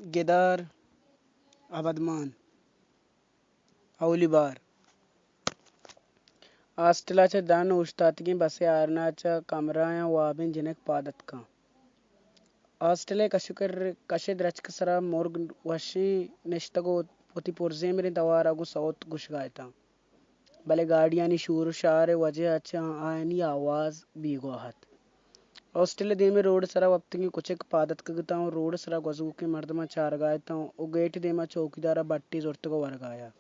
Gedar Abadman Aulibar Astelacha dan ustatgin base arnacha kamraya wabin jinek padatka Astele kashid rachkasara morg washi neshtago oti porzemrin tawaragu saut gushgaita bale गाड़ियानी शूर शार वजह अच्छा आयनी आवाज बीगोहत Australia दे में road सरा वक्तगी कुछ एक पादत कगता हूँ रोड सरा गजू के मर्दमा चार गायता हूँ ओ गेट दे में चौकीदारा बट्टी जोरत को वर्गाया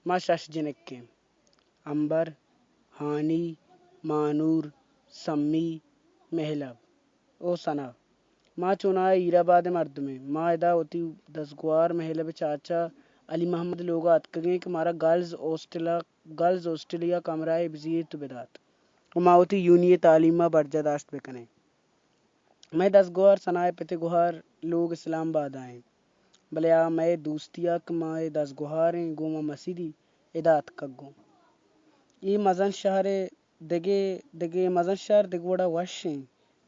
माँ शश जिनक के अंबर हानी मानूर सम्मी महलब ओ सना माँ चुनाए ईराबाद मर्द में माँ इदा होती दसगुआर महलब चाचा अली मोहम्मद लोग अतकगे कि मारा गर्ल्स ऑस्ट्रेलिया कमराए बजीत बेदात मावती यूनिय तालीमा बर्जादाश्त बेकने मैं 10 गुहार सनाए पते गुहार लोग इस्लामाबाद आए भले आ मैं दोस्तिया कमाए 10 गुहार हैं गोमा मसीदी इदात कग्गो ये मजन शहर दगे दगे मजन शहर दगवड़ा वश हैं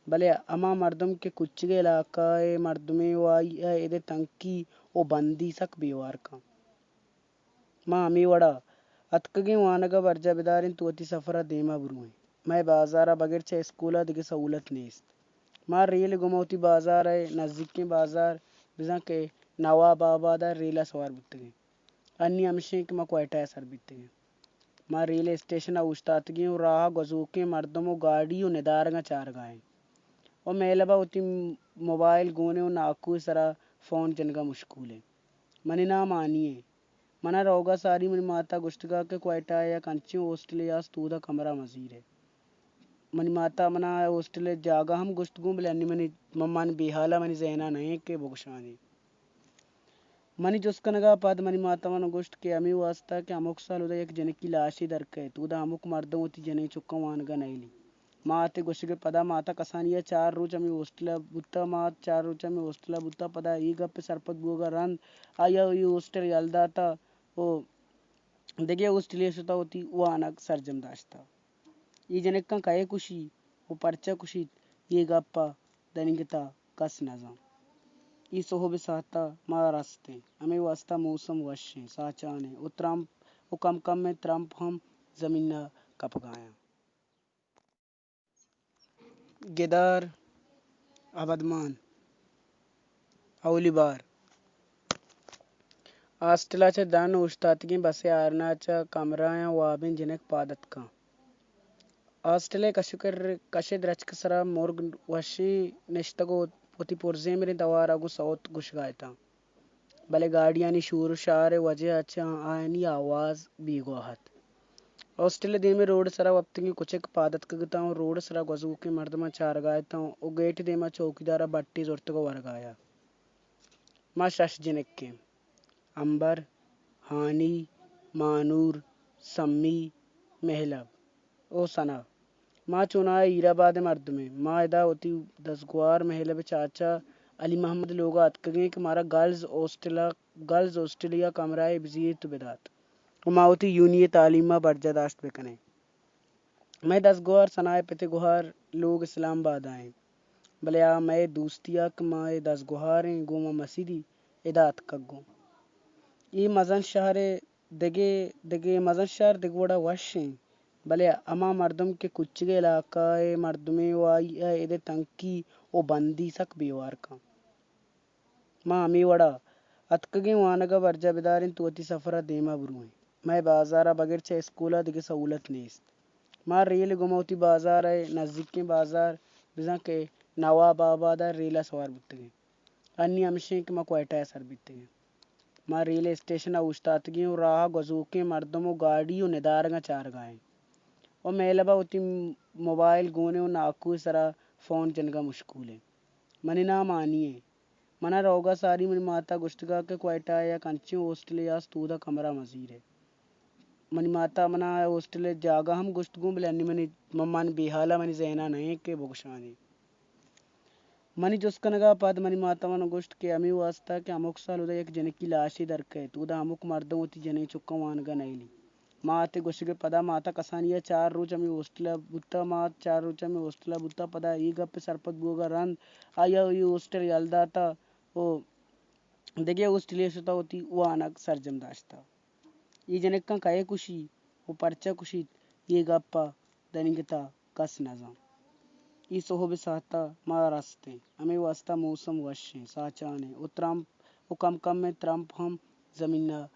भले अमा मर्दम के कुचगे इलाका मर्दमे वाई इदे तंकी ओ बंदी सक बीवार का माँ अमी वड़ा अतकगे वानगा बर्जा बेदारिन तुअती सफरा देमा बुरुए मैं बाजारा बगैर चे स्कूला दिगे सहूलत नेस्त मार रेल गुमौती बाजार है नज़दीक के बाजार बिजा के नवाबाबादा रेला सवार बुतगे अन्य अमशे के मक्वाटा सर बितगे मार रेल स्टेशन उस्तातगे और राह गजू के मर्दमो गाड़ी और निदारगा चार गाए और मेलबा होती मोबाइल गोने और नाकू सरा फोन जनगा मुश्किल है मनी ना मानिए मना रोगा सारी मनी माता गुश्तगा के क्वाइटा या कंची ऑस्ट्रेलिया स्तूदा कमरा मजीर है मनी माता मना ऑस्ट्रेलिया जागा हम गुश्तगू बलनी मनी मम्मान बिहाला मनी जैना नहीं के बुगशानी मनी जुस्कनगा पद मनी माता मन गुश्त के अमी वास्ता के अमुक साल उदय एक जने की लाशी दरके तूदा अमुक मर्दों होती जने चुक्का वानगा नईली माते गुश्त के पदा माता कसानिया 4 रोज अमी ऑस्ट्रेलिया बुत्ता मात 4 रोज अमी ऑस्ट्रेलिया बुत्ता पदा ई गप सरपत बुगा रन आया ई ऑस्ट्रेलिया यलदाता ओ देगे ऑस्ट्रेलिया सुता होती वानक सरजम दाश्ता ಈ ಜನಕ್ಕ ಕೈ ಖುಷಿ वो परचा खुशी ये गप्पा दनिगता कस नजा ई सोहब साता मार रास्ते हमें वास्ता मौसम वश्य साचाने ओ ट्रम्प ओ कम में ट्रम्प हम जमीन कप गाया गेदार अबदमान औलीबार आस्टलाचा दान उस्तातगी बसे आरनाचा कमराया वाबिन जिनक पादत का ऑस्ट्रेलिया कशिद रचकसरा morg washi neshtago oti porzemrin tawaragu saut gushgaita bale गाड़ियानी शूर शार वजह अच्छा आयनी आवाज बीगोहत ऑस्ट्रेलिया दे में रोड सरा वक्तगी कुछ एक पादत कगता हूँ रोड सरा गजू के मर्दमा चार गायता हूँ ओ गेट दे में चौकीदारा बट्टी जोरत को वर्गाया माँ शश जिनक के अंबर हानी मानूर सम्मी महलब ओ सना माँ चुनाए ईराबाद मर्द में माँ इदा होती 10 गुआर महलब चाचा अली मोहम्मद लोग अतकगे कि मारा गर्ल्स ऑस्ट्रेलिया कमराए बजीत बेदात मावती यूनिय तालीमा बर्जादाश्त बेकने मैं 10 गुहार सनाए पते गुहार लोग इस्लामाबाद आए भले आ मैं दोस्तिया कमाए 10 गुहार हैं गोमा मसीदी इदात कग्गो ये मजन शहर दगे दगे मजन शहर दगवड़ा वश हैं भले अमा मर्दम के कुचगे इलाका मर्दमे वाई इदे तंकी ओ बंदी सक बीवार का माँ अमी वड़ा अतकगे वानगा बर्जा बेदारिन तुअती सफरा देमा बुरुए मैं बाजारा बगैर चे स्कूला दिगे सहूलत नेस्त मार रेल गुमौती बाजार है नज़दीक के बाजार बिजा के नवाबाबादा रेला सवार बुतगे अन्य अमशे के मक्वाटा सर बितगे माँ रेल स्टेशन उस्तातगी और राह गजू के मर्दमो गाड़ी और निदारगा चार गाए और मेलबा होती मोबाइल गोने और नाकू सरा फोन जनगा मुश्किल है मनी ना मानिए मना रोगा सारी मनी माता गुश्तगा के क्वाइटा या कंची ऑस्ट्रेलिया स्तूदा कमरा मजीर है मनी माता मना ऑस्ट्रेलिया जागा हम गुश्तगू बलनी मनी मम्मान बिहाला मनी जैना नहीं के बुगशानी मनी जुस्कनगा पद मनी माता मन गुश्त के अमी वास्ता के अमुक साल उदय एक जने की लाशी दरके तूदा अमुक मर्दों होती जने चुक्का वानगा नईली माते गुश्त के पदा माता कसानिया 4 रोज अमी ऑस्ट्रेलिया बुत्ता मात 4 रोज अमी ऑस्ट्रेलिया बुत्ता पदा ई गप सरपत बुगा रन आया ई ऑस्ट्रेलिया यलदाता ओ Dege Australia hoती wanak sarjam dashta. Ijanekkan kaye kushi o parcha kushit ye gappa daningita kas nazam. Isoho bisata maraste. Ame wasta mosam washe sachane. O kam kam में Trump हम जमीना